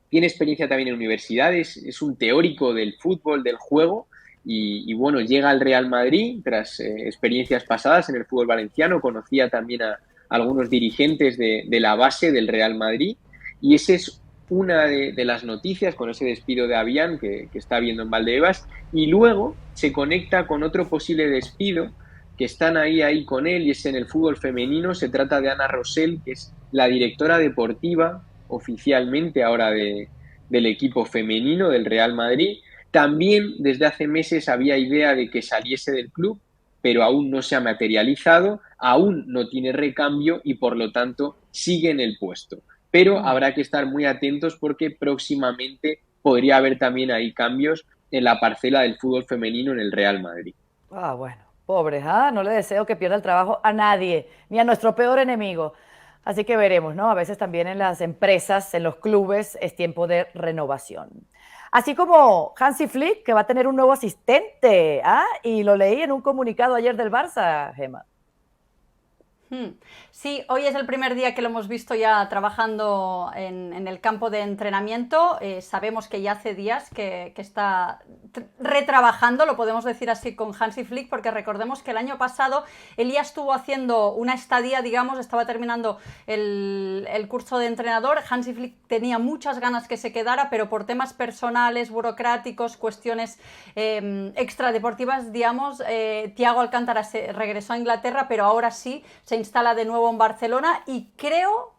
tiene experiencia también en universidades, es un teórico del fútbol, del juego, y bueno, llega al Real Madrid tras experiencias pasadas en el fútbol valenciano, conocía también a algunos dirigentes de la base del Real Madrid, y esa es una de las noticias con ese despido de Avian que está viendo en Valdebebas, y luego se conecta con otro posible despido que están ahí con él, y es en el fútbol femenino. Se trata de Ana Rosell, que es la directora deportiva oficialmente ahora del equipo femenino del Real Madrid. También desde hace meses había idea de que saliese del club, pero aún no se ha materializado, aún no tiene recambio y por lo tanto sigue en el puesto. Pero habrá que estar muy atentos porque próximamente podría haber también ahí cambios en la parcela del fútbol femenino en el Real Madrid. Ah, bueno, pobres, ¿ah? No le deseo que pierda el trabajo a nadie, ni a nuestro peor enemigo. Así que veremos, ¿no? A veces también en las empresas, en los clubes, es tiempo de renovación. Así como Hansi Flick, que va a tener un nuevo asistente, ¿ah? Y lo leí en un comunicado ayer del Barça, Gemma. Sí, hoy es el primer día que lo hemos visto ya trabajando en el campo de entrenamiento. Sabemos que ya hace días que está retrabajando, lo podemos decir así, con Hansi Flick, porque recordemos que el año pasado él ya estuvo haciendo una estadía, digamos, estaba terminando el curso de entrenador. Hansi Flick tenía muchas ganas que se quedara, pero por temas personales, burocráticos, cuestiones extradeportivas, digamos, Thiago Alcántara regresó a Inglaterra, pero ahora sí se instala de nuevo en Barcelona y creo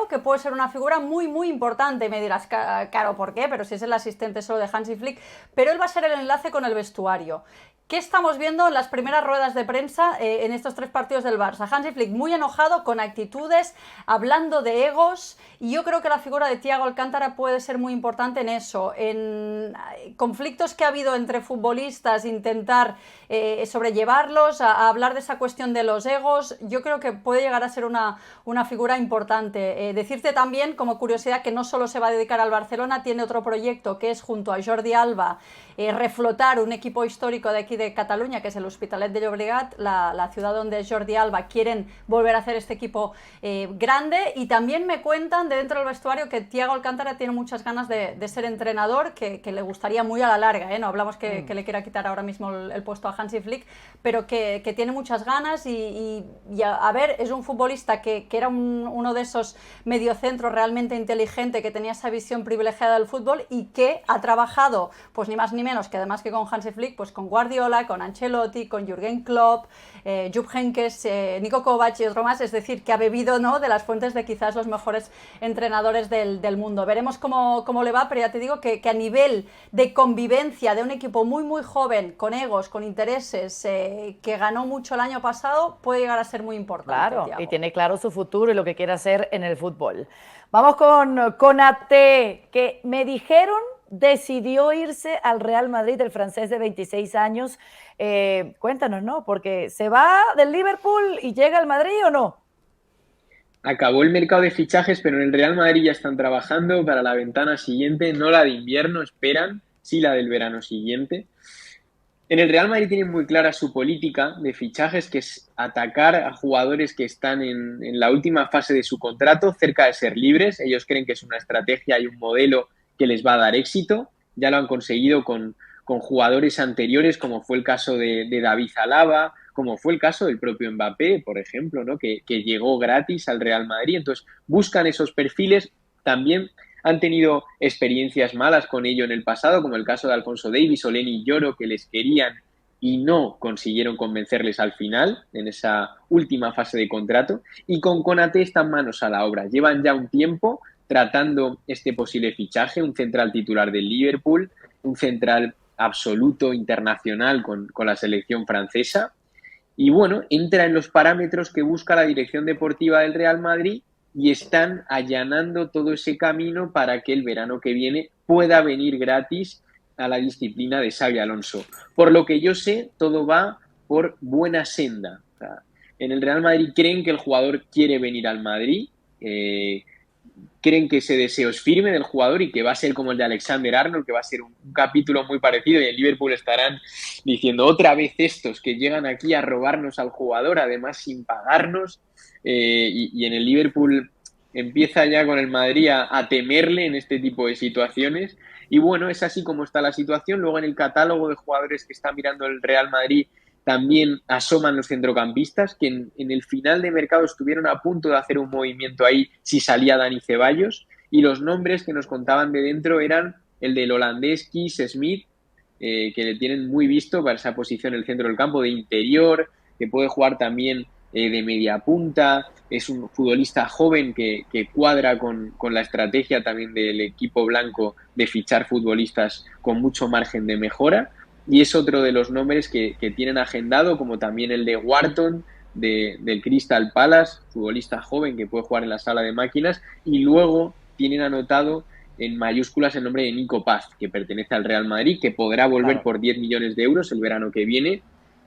que puede ser una figura muy, muy importante. Me dirás, claro, ¿por qué? Pero si es el asistente solo de Hansi Flick, pero él va a ser el enlace con el vestuario. ¿Qué estamos viendo en las primeras ruedas de prensa en estos 3 partidos del Barça? Hansi Flick muy enojado, con actitudes, hablando de egos, y yo creo que la figura de Thiago Alcántara puede ser muy importante en eso, en conflictos que ha habido entre futbolistas, intentar sobrellevarlos, a hablar de esa cuestión de los egos. Yo creo que puede llegar a ser una figura importante. Decirte también, como curiosidad, que no solo se va a dedicar al Barcelona, tiene otro proyecto que es junto a Jordi Alba, reflotar un equipo histórico de aquí de Cataluña, que es el Hospitalet de Llobregat, la ciudad donde Jordi Alba. Quieren volver a hacer este equipo grande, y también me cuentan de dentro del vestuario que Thiago Alcántara tiene muchas ganas de ser entrenador, que le gustaría muy a la larga, no hablamos que le quiera quitar ahora mismo el puesto a Hansi Flick, pero que tiene muchas ganas y a ver, es un futbolista que era uno de esos mediocentros realmente inteligente, que tenía esa visión privilegiada del fútbol y que ha trabajado, pues ni más ni menos que además que con Hansi Flick, pues con Guardiola, con Ancelotti, con Jürgen Klopp, Jupp Heynckes, Niko Kovac y otro más. Es decir, que ha bebido, ¿no?, de las fuentes de quizás los mejores entrenadores del mundo. Veremos cómo le va, pero ya te digo que a nivel de convivencia de un equipo muy muy joven, con egos, con intereses, que ganó mucho el año pasado, puede llegar a ser muy importante. Claro, Thiago. Y tiene claro su futuro y lo que quiere hacer en el fútbol. Vamos con Konaté, que me dijeron decidió irse al Real Madrid, el francés de 26 años. Cuéntanos, ¿no? Porque ¿se va del Liverpool y llega al Madrid o no? Acabó el mercado de fichajes, pero en el Real Madrid ya están trabajando para la ventana siguiente, no la de invierno, esperan, sí la del verano siguiente. En el Real Madrid tienen muy clara su política de fichajes, que es atacar a jugadores que están en la última fase de su contrato, cerca de ser libres. Ellos creen que es una estrategia y un modelo que les va a dar éxito. Ya lo han conseguido con jugadores anteriores, como fue el caso de David Alaba, como fue el caso del propio Mbappé, por ejemplo, ¿no?, que llegó gratis al Real Madrid. Entonces, buscan esos perfiles. También han tenido experiencias malas con ello en el pasado, como el caso de Alphonso Davies o Lenny Yoro, que les querían y no consiguieron convencerles al final, en esa última fase de contrato. Y con Konaté están manos a la obra. Llevan ya un tiempo tratando este posible fichaje, un central titular del Liverpool, un central absoluto internacional con la selección francesa. Y bueno, entra en los parámetros que busca la dirección deportiva del Real Madrid y están allanando todo ese camino para que el verano que viene pueda venir gratis a la disciplina de Xabi Alonso. Por lo que yo sé, todo va por buena senda. O sea, en el Real Madrid creen que el jugador quiere venir al Madrid, creen que ese deseo es firme del jugador y que va a ser como el de Alexander Arnold, que va a ser un capítulo muy parecido, y en Liverpool estarán diciendo otra vez estos que llegan aquí a robarnos al jugador, además sin pagarnos, y en el Liverpool empieza ya con el Madrid a temerle en este tipo de situaciones. Y bueno, es así como está la situación. Luego en el catálogo de jugadores que está mirando el Real Madrid también asoman los centrocampistas, que en el final de mercado estuvieron a punto de hacer un movimiento ahí si salía Dani Ceballos, y los nombres que nos contaban de dentro eran el del holandés Kees Smith, que le tienen muy visto para esa posición en el centro del campo, de interior, que puede jugar también de media punta, es un futbolista joven que cuadra con la estrategia también del equipo blanco de fichar futbolistas con mucho margen de mejora, y es otro de los nombres que tienen agendado, como también el de Wharton, del Crystal Palace, futbolista joven que puede jugar en la sala de máquinas, y luego tienen anotado en mayúsculas el nombre de Nico Paz, que pertenece al Real Madrid, que podrá volver por 10 millones de euros el verano que viene.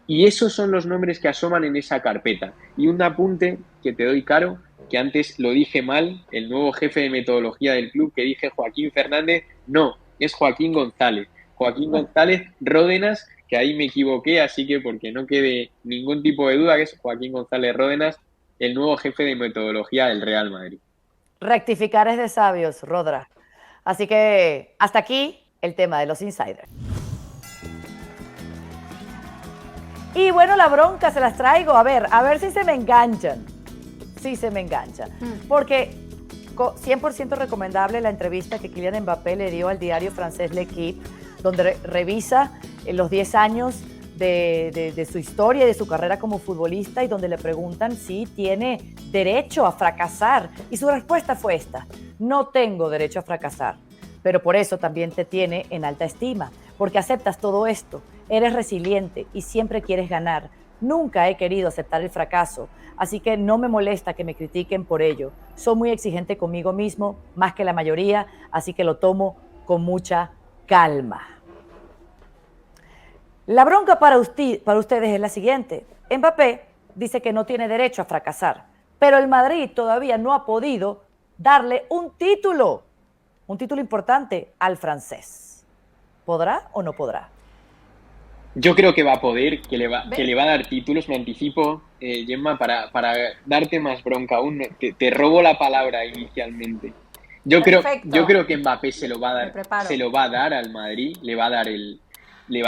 Y esos son los nombres que asoman en esa carpeta. Y un apunte que te doy, Caro, que antes lo dije mal, el nuevo jefe de metodología del club, que dije Joaquín Fernández, no, es Joaquín González. Joaquín González Ródenas, que ahí me equivoqué, así que porque no quede ningún tipo de duda, que es Joaquín González Ródenas, el nuevo jefe de metodología del Real Madrid. Rectificar es de sabios, Rodra. Así que hasta aquí el tema de los insiders. Y bueno, la bronca se las traigo. A ver si se me enganchan. Sí se me enganchan. Porque 100% recomendable la entrevista que Kylian Mbappé le dio al diario francés L'Équipe, donde revisa los 10 años de su historia y de su carrera como futbolista, y donde le preguntan si tiene derecho a fracasar. Y su respuesta fue esta: no tengo derecho a fracasar, pero por eso también te tiene en alta estima, porque aceptas todo esto, eres resiliente y siempre quieres ganar. Nunca he querido aceptar el fracaso, así que no me molesta que me critiquen por ello. Soy muy exigente conmigo mismo, más que la mayoría, así que lo tomo con mucha calma. La bronca para ustedes es la siguiente. Mbappé dice que no tiene derecho a fracasar, pero el Madrid todavía no ha podido darle un título importante al francés. ¿Podrá o no podrá? Yo creo que va a poder, que le va a dar títulos. Me anticipo, Gemma, para darte más bronca aún. Te robo la palabra inicialmente. Yo creo que Mbappé se lo va a dar al Madrid, le va a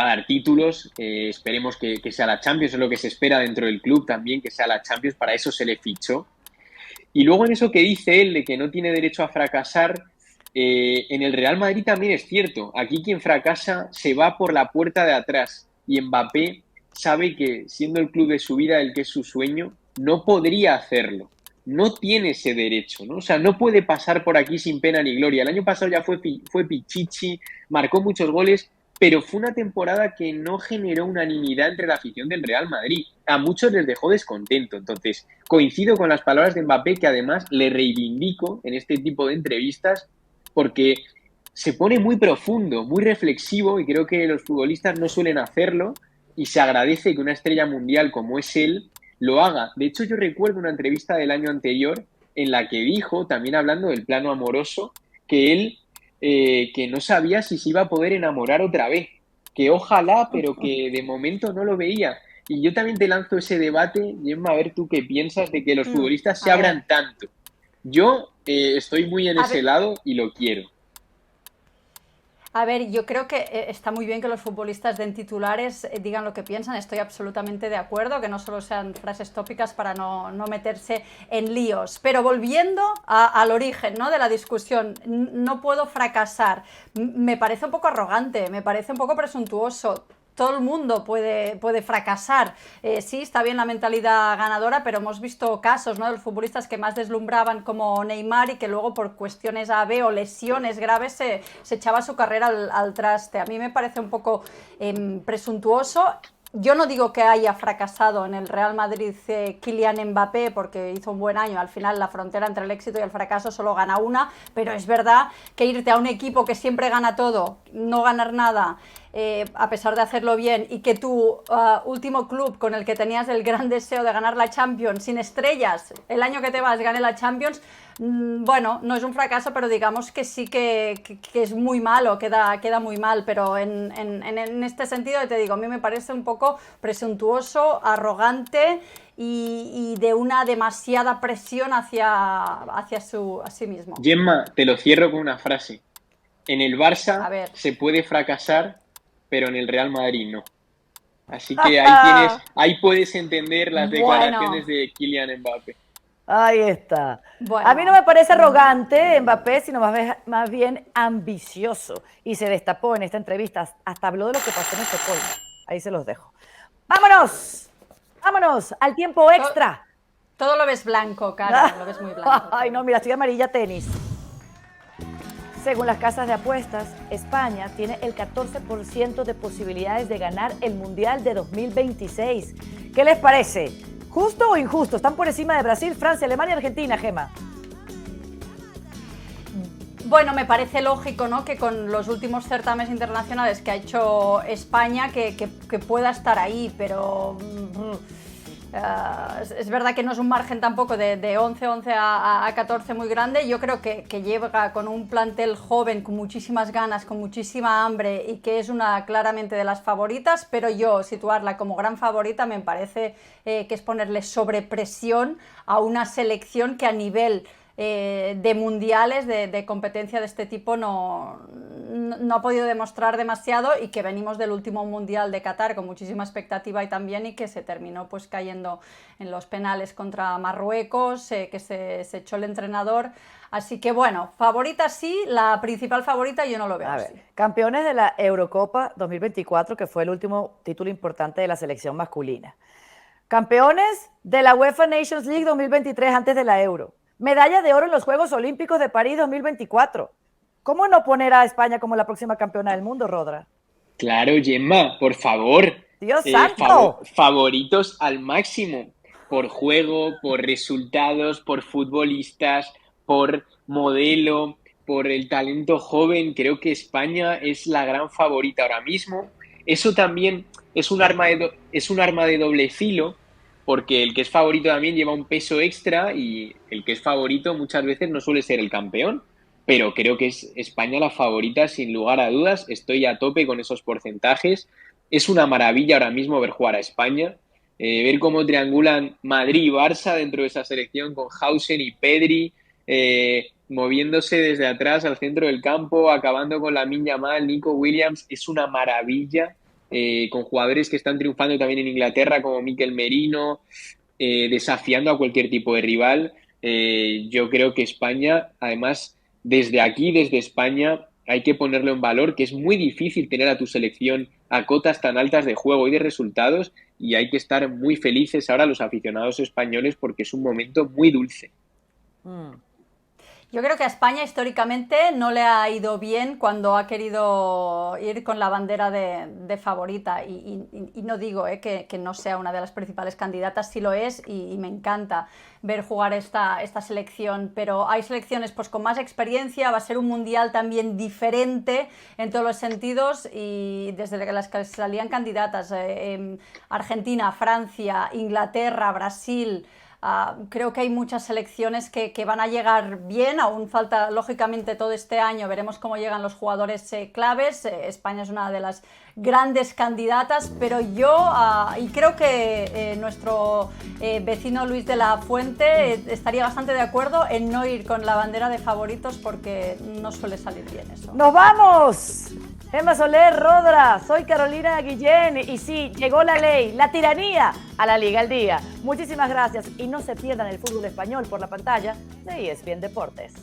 dar títulos. Esperemos que sea la Champions, es lo que se espera dentro del club también, que sea la Champions, para eso se le fichó. Y luego en eso que dice él de que no tiene derecho a fracasar, en el Real Madrid también es cierto. Aquí quien fracasa se va por la puerta de atrás, y Mbappé sabe que, siendo el club de su vida, el que es su sueño, no podría hacerlo. No tiene ese derecho, ¿no? O sea, no puede pasar por aquí sin pena ni gloria. El año pasado ya fue Pichichi, marcó muchos goles, pero fue una temporada que no generó unanimidad entre la afición del Real Madrid. A muchos les dejó descontento. Entonces, coincido con las palabras de Mbappé, que además le reivindico en este tipo de entrevistas, porque se pone muy profundo, muy reflexivo, y creo que los futbolistas no suelen hacerlo, y se agradece que una estrella mundial como es él lo haga. De hecho, yo recuerdo una entrevista del año anterior en la que dijo, también hablando del plano amoroso, que él que no sabía si se iba a poder enamorar otra vez, que ojalá, pero que de momento no lo veía. Y yo también te lanzo ese debate, Gemma, a ver tú qué piensas de que los futbolistas se abran tanto. Yo estoy muy en ese lado y lo quiero. A ver, yo creo que está muy bien que los futbolistas den titulares, digan lo que piensan, estoy absolutamente de acuerdo, que no solo sean frases tópicas para no meterse en líos. Pero volviendo al origen, ¿no?, de la discusión, no puedo fracasar, me parece un poco arrogante, me parece un poco presuntuoso. Todo el mundo puede fracasar. Sí, está bien la mentalidad ganadora, pero hemos visto casos, ¿no?, de los futbolistas que más deslumbraban, como Neymar, y que luego por cuestiones AB o lesiones graves se echaba su carrera al traste. A mí me parece un poco presuntuoso. Yo no digo que haya fracasado en el Real Madrid Kylian Mbappé porque hizo un buen año, al final la frontera entre el éxito y el fracaso solo gana una, pero es verdad que irte a un equipo que siempre gana todo, no ganar nada, a pesar de hacerlo bien, y que tu último club con el que tenías el gran deseo de ganar la Champions, sin estrellas, el año que te vas gane la Champions, bueno, no es un fracaso, pero digamos que sí que es muy malo, queda muy mal, pero en este sentido te digo, a mí me parece un poco presuntuoso, arrogante y de una demasiada presión hacia sí mismo. Gemma, te lo cierro con una frase. En el Barça se puede fracasar, pero en el Real Madrid no. Así que ahí puedes entender las declaraciones de Kylian Mbappé. Ahí está. Bueno. A mí no me parece arrogante Mbappé, sino más bien ambicioso. Y se destapó en esta entrevista, hasta habló de lo que pasó en Estocolmo. Ahí se los dejo. ¡Vámonos! ¡Vámonos! ¡Al tiempo extra! Todo lo ves blanco, cara, lo ves muy blanco. Ay, no, mira, estoy amarilla tenis. Según las casas de apuestas, España tiene el 14% de posibilidades de ganar el Mundial de 2026. ¿Qué les parece? ¿Justo o injusto? Están por encima de Brasil, Francia, Alemania y Argentina, Gemma. Bueno, me parece lógico, ¿no?, que con los últimos certámenes internacionales que ha hecho España que pueda estar ahí, pero es verdad que no es un margen tampoco de 11 a 14 muy grande. Yo creo que llega con un plantel joven, con muchísimas ganas, con muchísima hambre y que es una claramente de las favoritas, pero yo situarla como gran favorita me parece que es ponerle sobrepresión a una selección que a nivel de mundiales, de competencia de este tipo no ha podido demostrar demasiado, y que venimos del último mundial de Qatar con muchísima expectativa y que se terminó pues cayendo en los penales contra Marruecos, que se echó el entrenador. Así que bueno, favorita sí, la principal favorita yo no lo veo así. Campeones de la Eurocopa 2024, que fue el último título importante de la selección masculina. Campeones de la UEFA Nations League 2023 antes de la Euro. Medalla de oro en los Juegos Olímpicos de París 2024. ¿Cómo no poner a España como la próxima campeona del mundo, Rodra? Claro, Gemma, por favor. ¡Dios santo! Favoritos al máximo. Por juego, por resultados, por futbolistas, por modelo, por el talento joven. Creo que España es la gran favorita ahora mismo. Eso también es un arma de doble filo, porque el que es favorito también lleva un peso extra y el que es favorito muchas veces no suele ser el campeón, pero creo que es España la favorita sin lugar a dudas. Estoy a tope con esos porcentajes. Es una maravilla ahora mismo ver jugar a España, ver cómo triangulan Madrid y Barça dentro de esa selección con Hausen y Pedri, moviéndose desde atrás al centro del campo, acabando con Lamine Yamal, Nico Williams. Es una maravilla. Con jugadores que están triunfando también en Inglaterra como Mikel Merino, desafiando a cualquier tipo de rival. Yo creo que España, además, desde aquí, desde España, hay que ponerlo en valor, que es muy difícil tener a tu selección a cotas tan altas de juego y de resultados, y hay que estar muy felices ahora los aficionados españoles porque es un momento muy dulce. Yo creo que a España históricamente no le ha ido bien cuando ha querido ir con la bandera de favorita, y no digo que no sea una de las principales candidatas, sí lo es, y me encanta ver jugar esta selección, pero hay selecciones pues con más experiencia, va a ser un mundial también diferente en todos los sentidos, y desde las que salían candidatas, Argentina, Francia, Inglaterra, Brasil. Creo que hay muchas selecciones que van a llegar bien, aún falta lógicamente todo este año, veremos cómo llegan los jugadores claves. España es una de las grandes candidatas, pero yo, y creo que nuestro vecino Luis de la Fuente estaría bastante de acuerdo en no ir con la bandera de favoritos porque no suele salir bien eso. ¡Nos vamos! Gemma Soler, Rodra, soy Carolina Guillén y sí, llegó la ley, la tiranía a la Liga al Día. Muchísimas gracias y no se pierdan el fútbol español por la pantalla de ESPN Deportes.